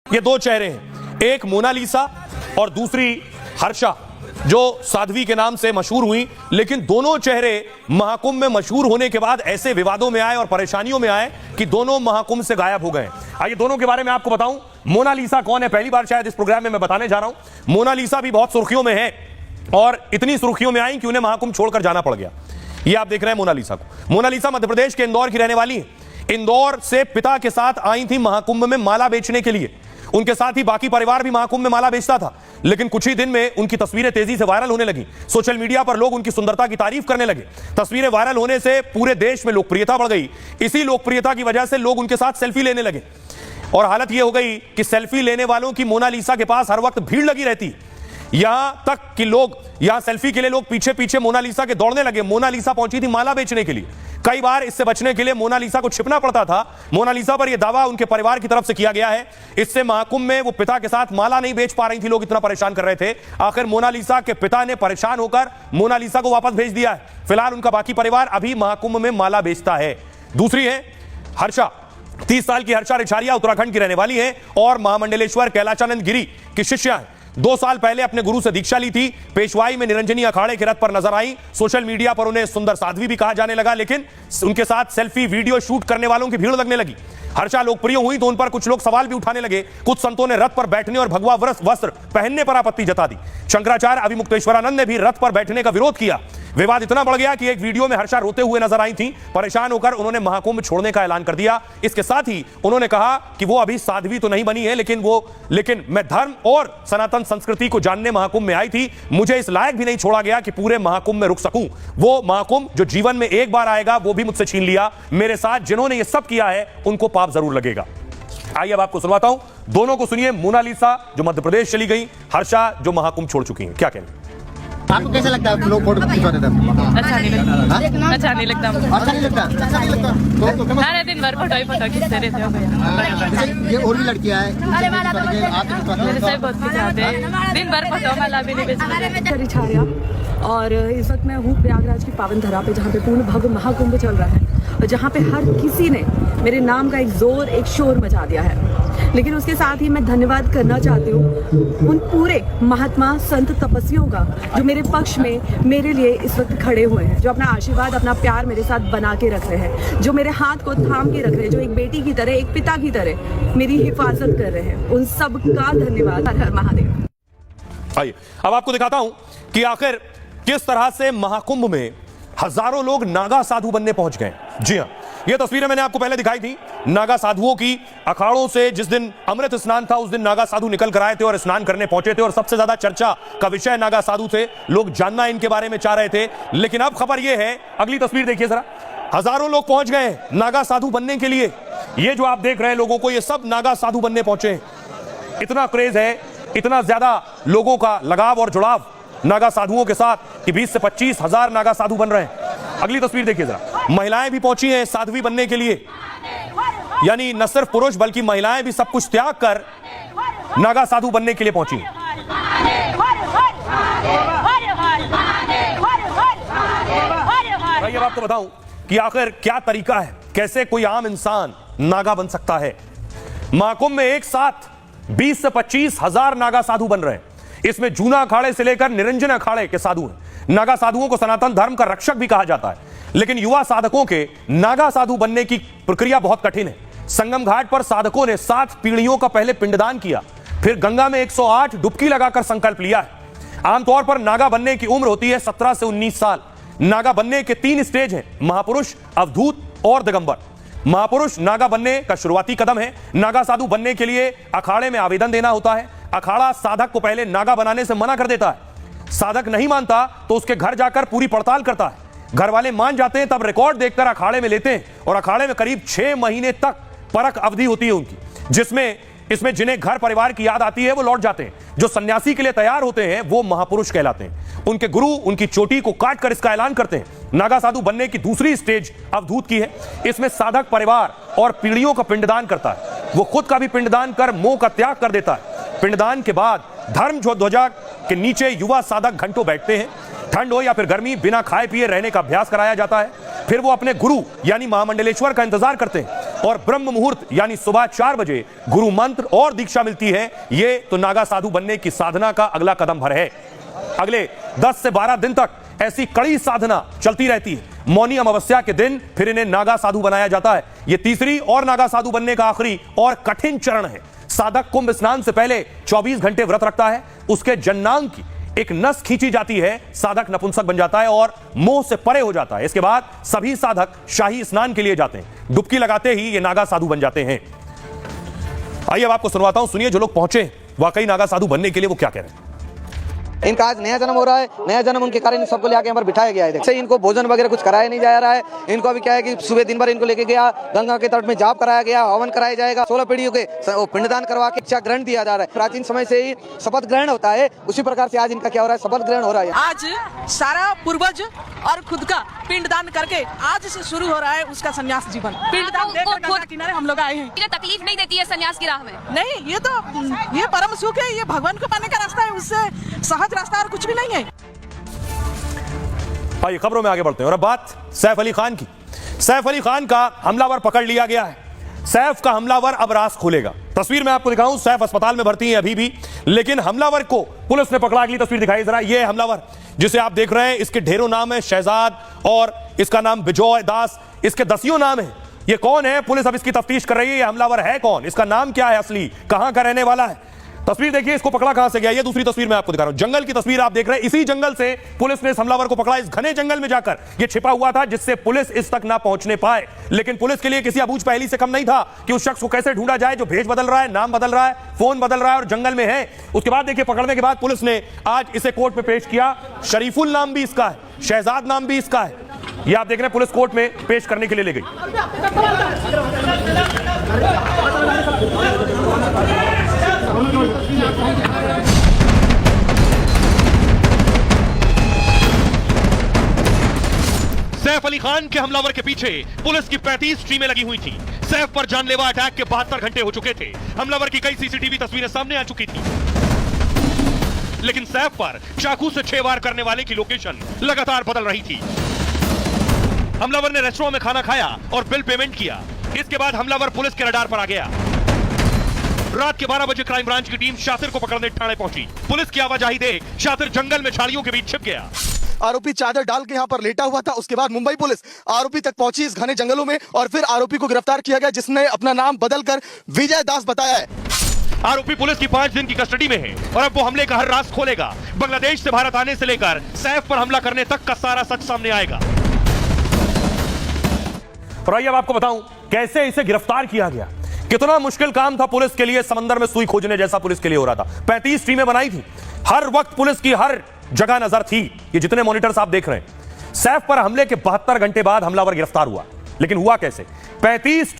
ये दो चेहरे हैं, एक मोनालिसा और दूसरी हर्षा, जो साध्वी के नाम से मशहूर हुई। लेकिन दोनों चेहरे महाकुंभ में मशहूर होने के बाद ऐसे विवादों में आए और परेशानियों में आए कि दोनों महाकुंभ से गायब हो गए। आइए दोनों के बारे में आपको बताऊं। मोनालिसा कौन है, पहली बार शायद इस प्रोग्राम में मैं बताने जा रहा हूं। मोनालिसा भी बहुत सुर्खियों में है और इतनी सुर्खियों में आई कि उन्हें महाकुंभ छोड़कर जाना पड़ गया। ये आप देख रहे हैं मोनालिसा को। मोनालिसा मध्य प्रदेश के इंदौर की रहने वाली है। इंदौर से पिता के साथ आई थी महाकुंभ में माला बेचने के लिए। उनके साथ ही बाकी परिवार भी महाकुंभ में माला बेचता था। लेकिन कुछ ही दिन में उनकी तस्वीरें तेजी से वायरल होने लगी। सोशल मीडिया पर लोग उनकी सुंदरता की तारीफ करने लगे। तस्वीरें वायरल होने से पूरे देश में लोकप्रियता बढ़ गई। इसी लोकप्रियता की वजह से लोग उनके साथ सेल्फी लेने लगे और हालत यह हो गई कि सेल्फी लेने वालों की मोनालिसा के पास हर वक्त भीड़ लगी रहती। यहां तक कि लोग यहां सेल्फी के लिए लोग पीछे पीछे मोनालिसा के दौड़ने लगे। मोनालिसा पहुंची थी माला बेचने के लिए। कई बार इससे बचने के लिए मोनालिसा को छिपना पड़ता था। मोनालिसा पर यह दावा उनके परिवार की तरफ से किया गया है। इससे महाकुंभ में वो पिता के साथ माला नहीं बेच पा रही थी, लोग इतना परेशान कर रहे थे। आखिर मोनालिसा के पिता ने परेशान होकर मोनालिसा को वापस भेज दिया है। फिलहाल उनका बाकी परिवार अभी महाकुंभ में माला बेचता है। दूसरी है हर्षा। 30 साल की हर्षा रिछारिया उत्तराखंड की रहने वाली है और महामंडलेश्वर कैलाचानंद गिरी की शिष्या है। 2 साल पहले अपने गुरु से दीक्षा ली थी। पेशवाई में निरंजनी अखाड़े के रथ पर नजर आई। सोशल मीडिया पर उन्हें सुंदर साध्वी भी कहा जाने लगा, लेकिन उनके साथ सेल्फी वीडियो शूट करने वालों की भीड़ लगने लगी। हर्षा लोकप्रिय हुई तो उन पर कुछ लोग सवाल भी उठाने लगे। कुछ संतों ने रथ पर बैठने और भगवा वस्त्र पहनने पर आपत्ति जता दी। शंकराचार्य अभिमुक्तेश्वरानंद ने भी रथ पर बैठने का विरोध किया। विवाद इतना बढ़ गया कि एक वीडियो में हर्षा रोते हुए नजर आई थी। परेशान होकर उन्होंने महाकुंभ छोड़ने का ऐलान कर दिया। इसके साथ ही उन्होंने कहा कि वो अभी साध्वी तो नहीं बनी है, लेकिन मैं धर्म और सनातन संस्कृति को जानने महाकुंभ में आई थी। मुझे इस लायक भी नहीं छोड़ा गया कि पूरे महाकुंभ में रुक सकूं। वो महाकुंभ जो जीवन में एक बार आएगा वो भी मुझसे छीन लिया। मेरे साथ जिन्होंने ये सब किया है उनको पाप जरूर लगेगा। आइए अब आपको सुनवाता हूं, दोनों को सुनिए। मोनालिसा जो मध्य प्रदेश चली गई, हर्षा जो महाकुंभ छोड़ चुकी हैं, क्या कहना। आपको कैसा लगता है लोग फोटो खिंचवाते थे? अच्छा नहीं लगता। अच्छा नहीं लगता। अच्छा नहीं लगता। अच्छा नहीं लगता तो सारे दिन भर फोटो ही फोटो खींचते रहते हो भैया। ये और भी लड़कियां हैं मेरे से बहुत खिंचाते हैं, दिन भर फोटो माला भी नहीं बेचते। रिछारिया और इस वक्त मैं हूँ प्रयागराज की पावन धरा पे, जहाँ पे पूर्ण भव्य महाकुंभ चल रहा है और जहाँ पे हर किसी ने मेरे नाम का एक शोर मचा दिया है। लेकिन उसके साथ ही मैं धन्यवाद करना चाहती हूँ उन पूरे महात्मा संत तपस्वियों का जो मेरे पक्ष में मेरे लिए इस वक्त खड़े हुए हैं, जो अपना आशीर्वाद अपना प्यार मेरे साथ बना के रख रहे हैं, जो मेरे हाथ को थाम के रख रहे हैं, जो एक बेटी की तरह एक पिता की तरह मेरी हिफाजत कर रहे हैं। उन सब का धन्यवाद। हर हर महादेव। आइए अब आपको दिखाता हूं कि आखिर किस तरह से महाकुंभ में हजारों लोग नागा साधु बनने पहुंच गए। जी हां, यह तस्वीरें मैंने आपको पहले दिखाई थी नागा साधुओं की। अखाड़ों से जिस दिन अमृत स्नान था उस दिन नागा साधु निकल कर आए थे और स्नान करने पहुंचे थे और सबसे ज्यादा चर्चा का विषय नागा साधु थे। लोग जानना इनके बारे में चाह रहे थे। लेकिन अब खबर यह है, अगली तस्वीर देखिए जरा। हजारों लोग पहुंच गए नागा साधु बनने के लिए। ये जो आप देख रहे हैं लोगों को, ये सब नागा साधु बनने पहुंचे। इतना क्रेज है, इतना ज्यादा लोगों का लगाव और जुड़ाव नागा साधुओं के साथ कि 20 से 25 हजार नागा साधु बन रहे हैं। अगली तस्वीर देखिए जरा। महिलाएं भी पहुंची हैं साध्वी बनने के लिए। यानी न सिर्फ पुरुष बल्कि महिलाएं भी सब कुछ त्याग कर नागा साधु बनने के लिए पहुंची हैं। भाई अब आपको बताऊं कि आखिर क्या तरीका है, कैसे कोई आम इंसान नागा बन सकता है। महाकुंभ में एक साथ 20 से 25 हजार नागा साधु बन रहे हैं। इसमें जूना अखाड़े से लेकर निरंजन अखाड़े के साधु हैं। नागा साधुओं को सनातन धर्म का रक्षक भी कहा जाता है। लेकिन युवा साधकों के नागा साधु बनने की प्रक्रिया बहुत कठिन है। संगम घाट पर साधकों ने 7 पीढ़ियों का पहले पिंडदान किया, फिर गंगा में 108 डुबकी लगाकर संकल्प लिया है। आमतौर पर नागा बनने की उम्र होती है 17 से 19 साल। नागा बनने के 3 स्टेज हैं, महापुरुष, अवधूत और दिगंबर। महापुरुष नागा बनने का शुरुआती कदम है। नागा साधु बनने के लिए अखाड़े में आवेदन देना होता है। अखाड़ा साधक को पहले नागा बनाने से मना कर देता है। साधक नहीं मानता तो उसके घर जाकर पूरी पड़ताल करता है। घर वाले मान जाते हैं तब रिकॉर्ड देखकर अखाड़े में लेते हैं और अखाड़े में करीब 6 महीने तक परख अवधि होती है उनकी, इसमें जिन्हें घर परिवार की याद आती है वो लौट जाते हैं। जो सन्यासी के लिए तैयार होते हैं वो महापुरुष कहलाते हैं। उनके गुरु उनकी चोटी को काट कर इसका ऐलान करते हैं। नागा साधु बनने की दूसरी स्टेज अवधूत की है। इसमें साधक परिवार और पीढ़ियों का पिंडदान करता है। वो खुद का भी पिंडदान कर मोह का त्याग कर देता है। पिंडदान के बाद धर्म ध्वजा के नीचे युवा साधक घंटों बैठते हैं। ठंड हो या फिर गर्मी, बिना खाए पिए रहने का अभ्यास कराया जाता है। फिर वो अपने गुरु यानी महामंडलेश्वर का इंतजार करते हैं और ब्रह्म मुहूर्त यानी सुबह 4 बजे गुरु मंत्र और दीक्षा मिलती है। ये तो नागा साधु बनने की साधना का अगला कदम भर है। अगले 10 से 12 दिन तक ऐसी कड़ी साधना चलती रहती है। मौनी अमावस्या के दिन फिर इन्हें नागा साधु बनाया जाता है। यह तीसरी और नागा साधु बनने का आखिरी और कठिन चरण है। साधक कुंभ स्नान से पहले 24 घंटे व्रत रखता है। उसके जन्नांग की एक नस खींची जाती है, साधक नपुंसक बन जाता है और मोह से परे हो जाता है। इसके बाद सभी साधक शाही स्नान के लिए जाते हैं। डुबकी लगाते ही ये नागा साधु बन जाते हैं। आइए अब आपको सुनवाता हूं, सुनिए जो लोग पहुंचे वाकई नागा साधु बनने के लिए वो क्या कह रहे हैं। इनका आज नया जन्म हो रहा है। नया जन्म उनके कारण सबको लेके यहाँ पर बिठाया गया है। देखिए इनको भोजन वगैरह कुछ कराया नहीं जा रहा है। इनको अभी क्या है कि सुबह दिन भर इनको लेके गया, गंगा के तट में जाप कराया गया, हवन कराया जाएगा। 16 पीढ़ियों के पिंडदान करवा के शिक्षा ग्रहण दिया जा रहा है। प्राचीन समय से ही शपथ ग्रहण होता है, उसी प्रकार से आज इनका क्या हो रहा है, शपथ ग्रहण हो रहा है। आज सारा पूर्वज और खुद का पिंडदान करके आज से शुरू हो रहा है उसका संन्यास जीवन। पिंडदान देकर गंगा किनारे हम लोग आए हैं। तकलीफ नहीं देती है संन्यास की राह में? नहीं, ये परम सुख है, ये भगवान को पाने का रास्ता है, उससे सहज रास्ता और कुछ भी नहीं है। आइए खबरों में आगे बढ़ते हैं और अब बात सैफ अली खान की। सैफ अली खान का हमलावर पकड़ लिया गया है। सैफ का हमलावर अब राज खोलेगा। तस्वीर में आपको दिखाऊं, सैफ अस्पताल में भर्ती है अभी भी, लेकिन हमलावर को पुलिस ने पकड़ा। अगली तस्वीर दिखाई जरा। ये हमलावर जिसे आप देख रहे हैं, इसके ढेरों नाम है, शहजाद और इसका नाम विजय दास, इसके 10 नाम है। ये कौन है? पुलिस अब इसकी तफ्तीश कर रही है। ये हमलावर है कौन, इसका नाम क्या है असली, कहां का रहने वाला है। तस्वीर देखिए, इसको पकड़ा कहां से गया। ये दूसरी तस्वीर मैं आपको दिखा रहा हूं, जंगल की तस्वीर आप देख रहे हैं। इसी जंगल से पुलिस ने इस हमलावर को पकड़ा। इस घने जंगल में जाकर ये छिपा हुआ था जिससे पुलिस इस तक ना पहुंचने पाए। लेकिन पुलिस के लिए किसी अबूझ पहेली से कम नहीं था कि उस शख्स को कैसे ढूंढा जाए जो भेष बदल रहा है, नाम बदल रहा है, फोन बदल रहा है और जंगल में है। उसके बाद देखिए, पकड़ने के बाद पुलिस ने आज इसे कोर्ट में पेश किया। शरीफुल नाम भी इसका है, शहजाद नाम भी इसका है। ये आप देख रहे हैं, पुलिस कोर्ट में पेश करने के लिए ले गई। सैफ अली खान के हमलावर के पीछे पुलिस की 35 टीमें लगी हुई थी। सैफ पर जानलेवा अटैक के 72 घंटे हो चुके थे। हमलावर की कई सीसीटीवी तस्वीरें सामने आ चुकी थी, लेकिन सैफ पर चाकू से 6 वार करने वाले की लोकेशन लगातार बदल रही थी। हमलावर ने रेस्टोरेंट में खाना खाया और बिल पेमेंट किया। इसके बाद हमलावर पुलिस के रडार पर आ गया। रात के 12 बजे क्राइम ब्रांच की टीम शातिर को पकड़ने थाने पहुंची। पुलिस की आवाजाही देख शातिर जंगल में झाड़ियों के बीच छिप गया। आरोपी चादर डाल के यहाँ पर लेटा हुआ था। उसके बाद मुंबई पुलिस आरोपी तक पहुंची इस घने जंगलों में और फिर आरोपी को गिरफ्तार किया गया, जिसने अपना नाम बदलकर विजय दास बताया है। आरोपी पुलिस की 5 दिन की कस्टडी में है और अब वो हमले का हर राज खोलेगा। बांग्लादेश से भारत आने से लेकर सैफ पर हमला करने तक का सारा सच सामने आएगा। और आइए अब आपको बताऊं कैसे इसे गिरफ्तार किया गया। कितना मुश्किल काम था पुलिस के लिए, समंदर में सुई खोजने जैसा पुलिस के लिए हो रहा था। 35 टीमें बनाई थी, हर वक्त पुलिस की हर जगह नजर थी। ये जितने मॉनिटर्स आप देख रहे हैं, सैफ पर हमले के 72 घंटे बाद हमलावर गिरफ्तार हुआ। लेकिन हुआ कैसे? 35